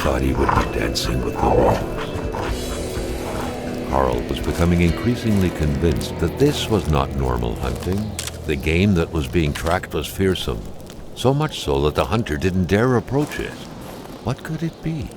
thought he would be dancing with the wolves. Carl was becoming increasingly convinced that this was not normal hunting. The game that was being tracked was fearsome, so much so that the hunter didn't dare approach it. What could it be?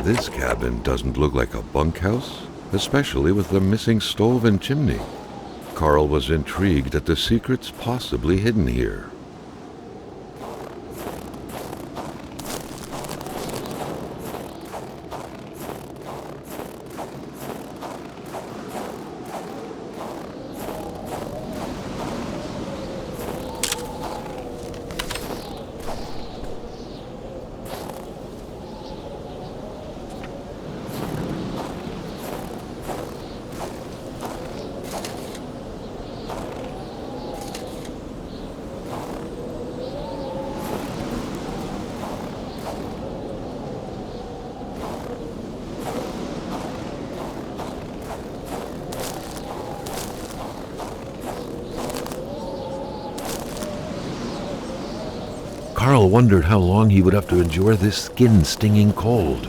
This cabin doesn't look like a bunkhouse, especially with the missing stove and chimney. Carl was intrigued at the secrets possibly hidden here. Carl wondered how long he would have to endure this skin-stinging cold.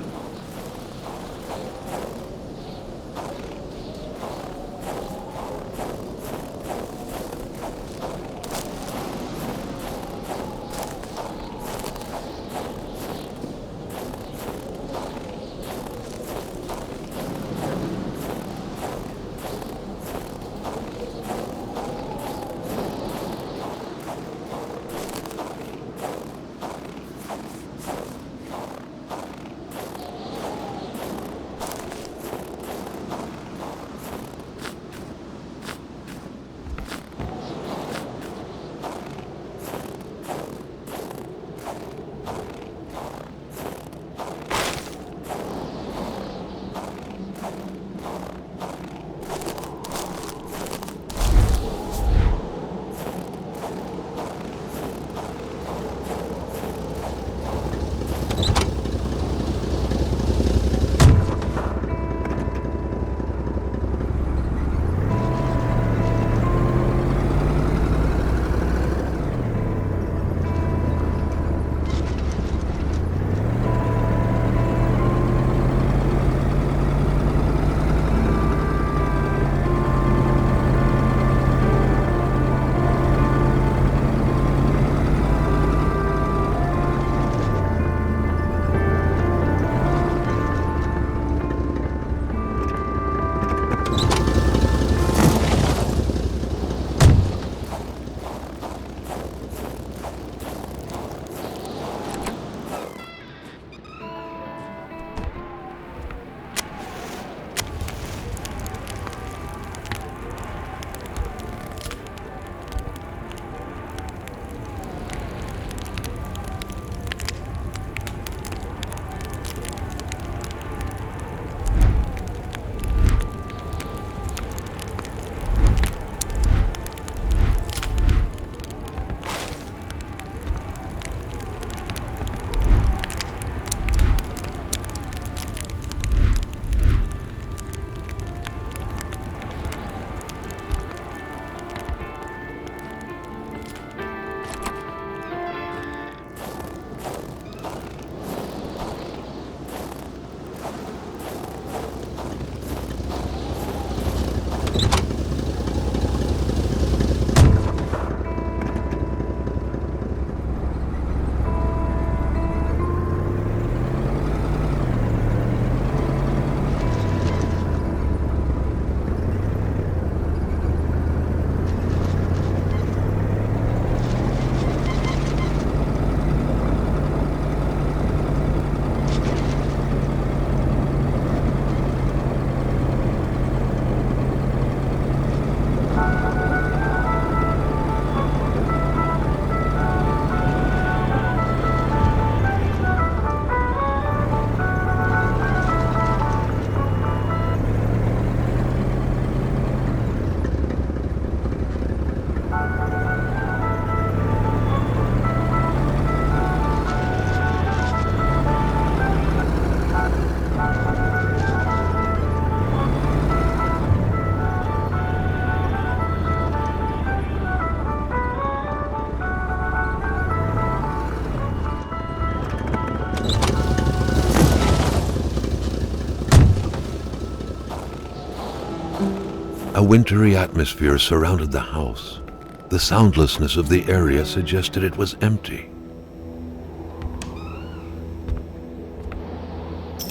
A wintry atmosphere surrounded the house. The soundlessness of the area suggested it was empty.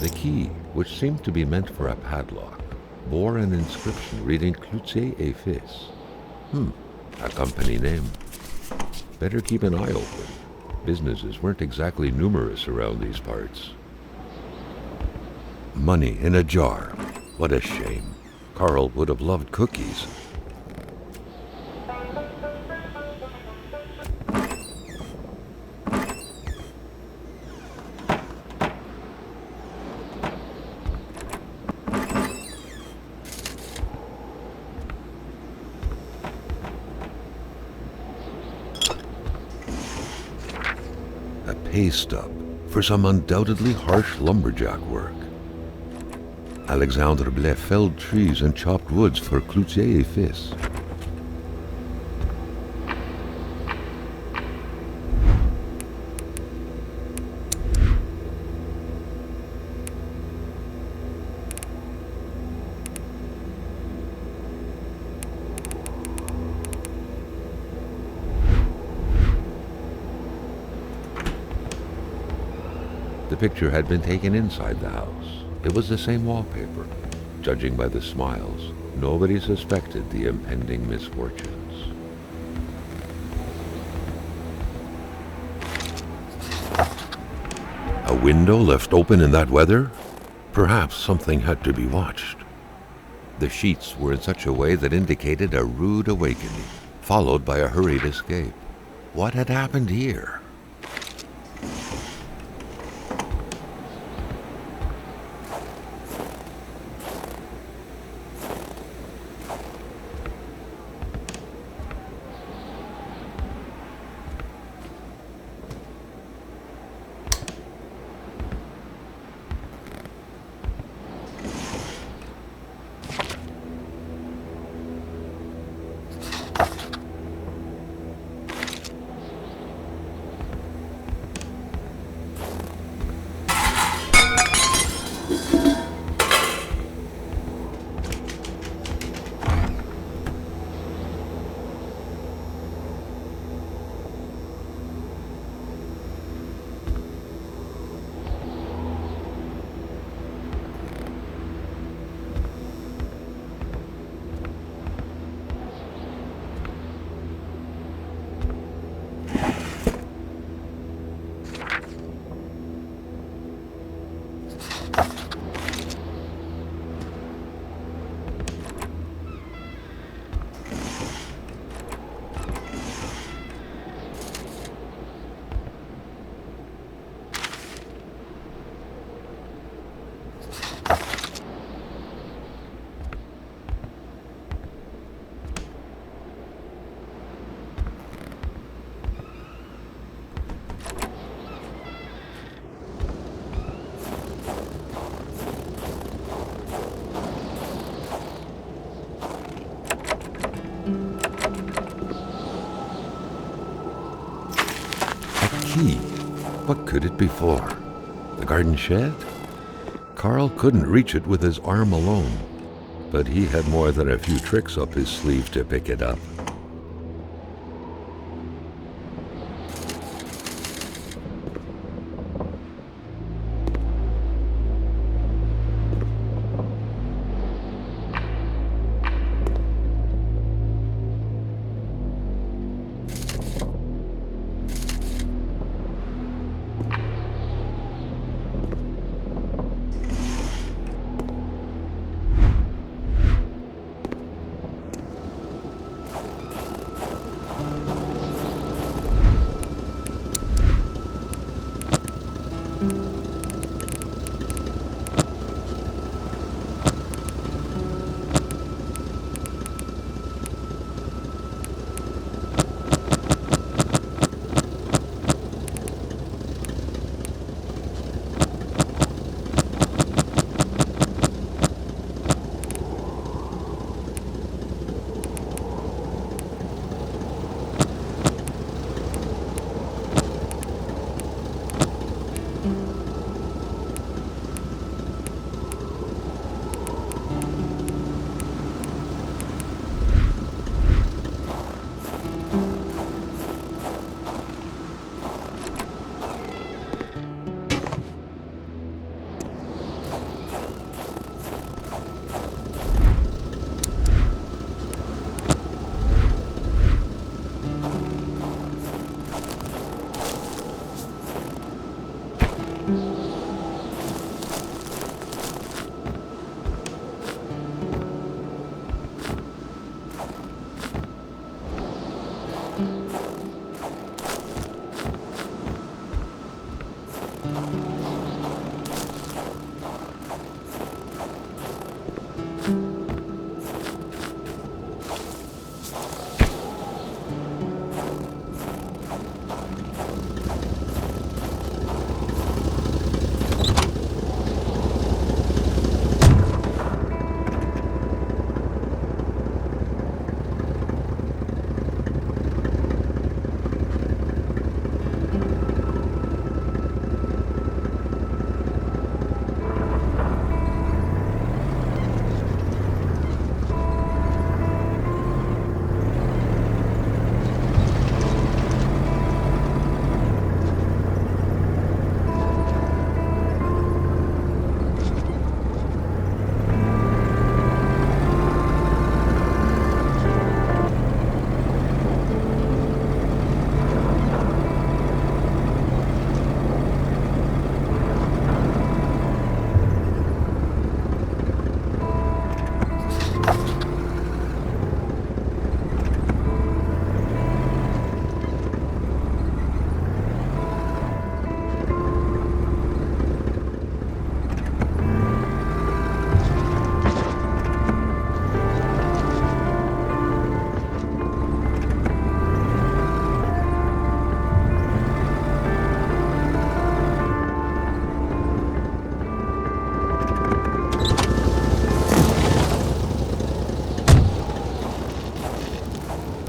The key, which seemed to be meant for a padlock, bore an inscription reading Cloutier et Fils. A company name. Better keep an eye open. Businesses weren't exactly numerous around these parts. Money in a jar. What a shame. Carl would have loved cookies. A pay stub for some undoubtedly harsh lumberjack work. Alexandre Blais felled trees and chopped woods for Cloutier et Fils. The picture had been taken inside the house. It was the same wallpaper. Judging by the smiles, nobody suspected the impending misfortunes. A window left open in that weather? Perhaps something had to be watched. The sheets were in such a way that indicated a rude awakening, followed by a hurried escape. What had happened here? Key. What could it be for? The garden shed? Carl couldn't reach it with his arm alone, but he had more than a few tricks up his sleeve to pick it up.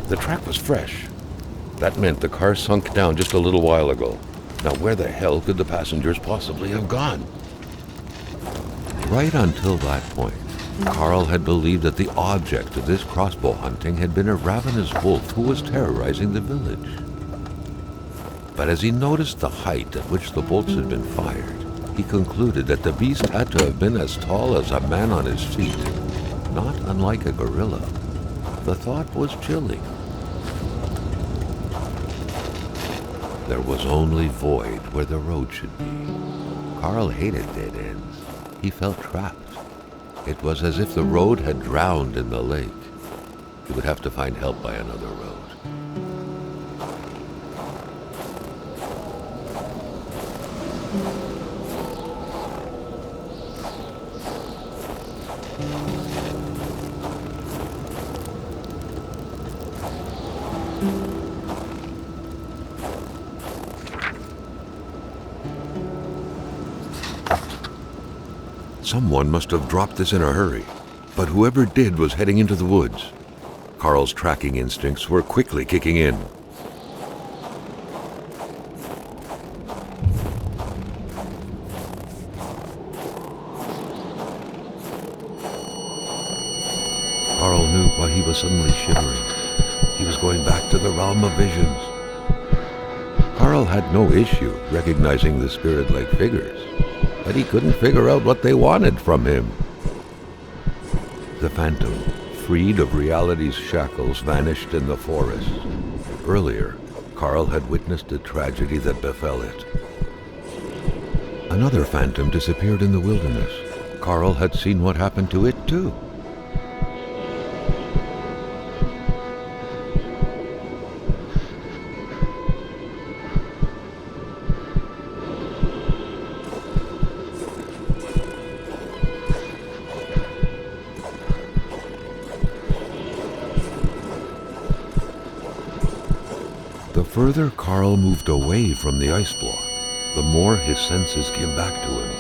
The track was fresh. That meant the car sunk down just a little while ago. Now where the hell could the passengers possibly have gone? Right until that point, Carl had believed that the object of this crossbow hunting had been a ravenous wolf who was terrorizing the village. But as he noticed the height at which the bolts had been fired, he concluded that the beast had to have been as tall as a man on his feet, not unlike a gorilla. The thought was chilling. There was only void where the road should be. Carl hated dead ends. He felt trapped. It was as if the road had drowned in the lake. He would have to find help by another road. Someone must have dropped this in a hurry, but whoever did was heading into the woods. Carl's tracking instincts were quickly kicking in. Carl knew why he was suddenly shivering. He was going back to the realm of visions. Carl had no issue recognizing the spirit-like figures, but he couldn't figure out what they wanted from him. The phantom, freed of reality's shackles, vanished in the forest. Earlier, Carl had witnessed a tragedy that befell it. Another phantom disappeared in the wilderness. Carl had seen what happened to it too. The further Carl moved away from the ice block, the more his senses came back to him.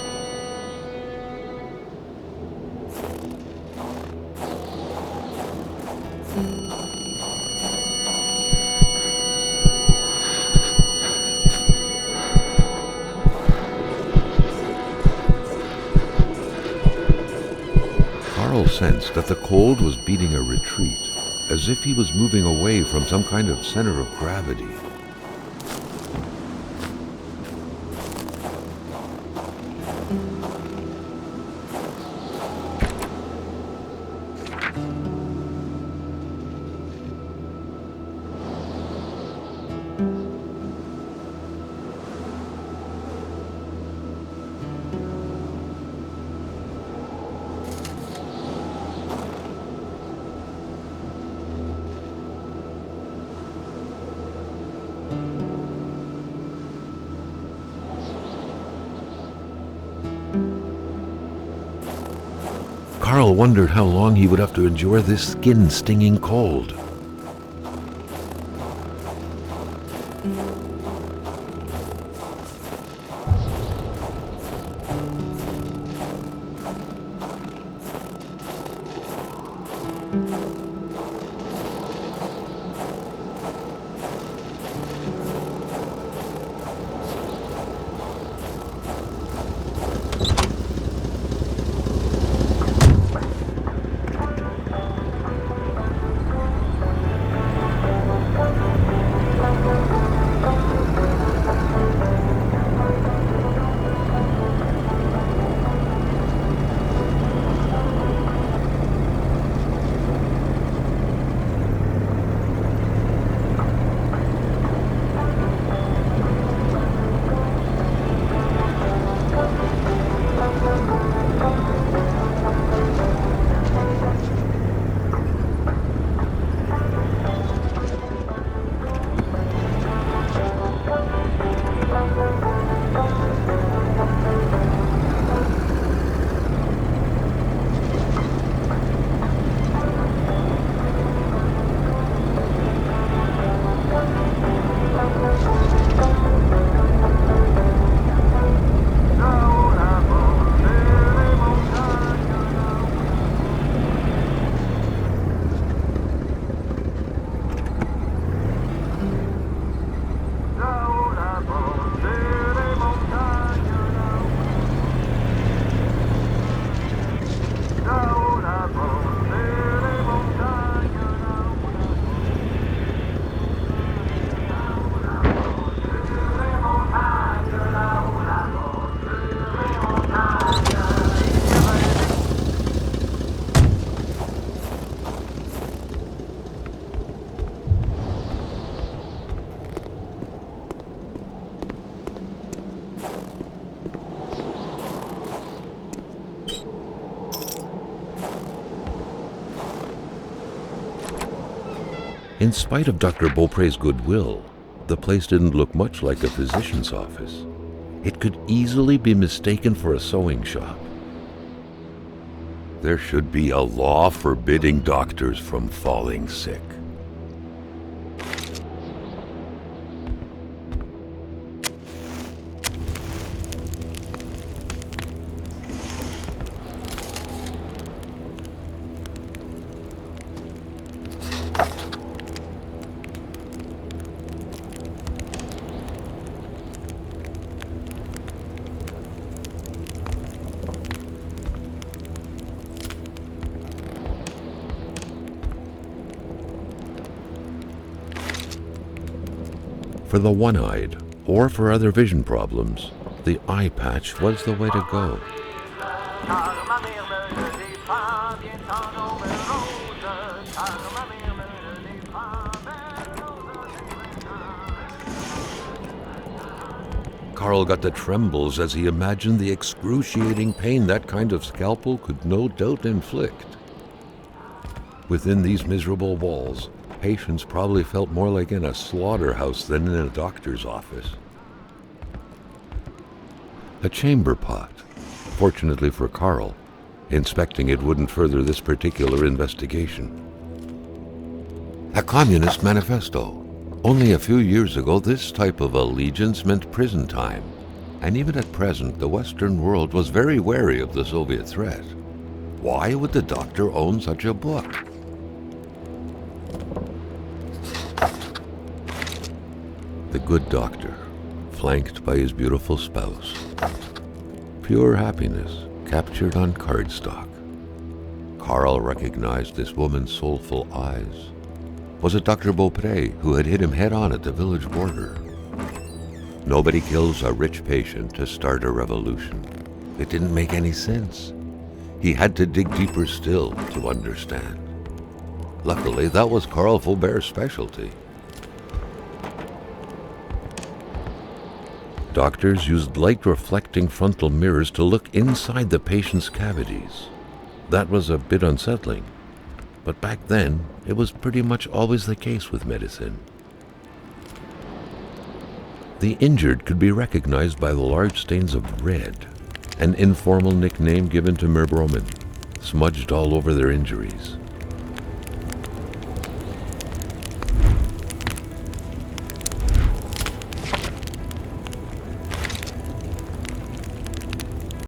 Carl sensed that the cold was beating a retreat, as if he was moving away from some kind of center of gravity. Carl wondered how long he would have to endure this skin-stinging cold. In spite of Dr. Beaupre's goodwill, the place didn't look much like a physician's office. It could easily be mistaken for a sewing shop. There should be a law forbidding doctors from falling sick. For the one-eyed, or for other vision problems, the eye patch was the way to go. Carl got the trembles as he imagined the excruciating pain that kind of scalpel could no doubt inflict. Within these miserable walls, patients probably felt more like in a slaughterhouse than in a doctor's office. A chamber pot. Fortunately for Carl, inspecting it wouldn't further this particular investigation. A communist manifesto. Only a few years ago, this type of allegiance meant prison time. And even at present, the Western world was very wary of the Soviet threat. Why would the doctor own such a book? The good doctor, flanked by his beautiful spouse. Pure happiness, captured on cardstock. Carl recognized this woman's soulful eyes. Was it Dr. Beaupre who had hit him head-on at the village border? Nobody kills a rich patient to start a revolution. It didn't make any sense. He had to dig deeper still to understand. Luckily, that was Carl Faubert's specialty. Doctors used light-reflecting frontal mirrors to look inside the patient's cavities. That was a bit unsettling, but back then, it was pretty much always the case with medicine. The injured could be recognized by the large stains of red. an informal nickname given to Merbromen, smudged all over their injuries.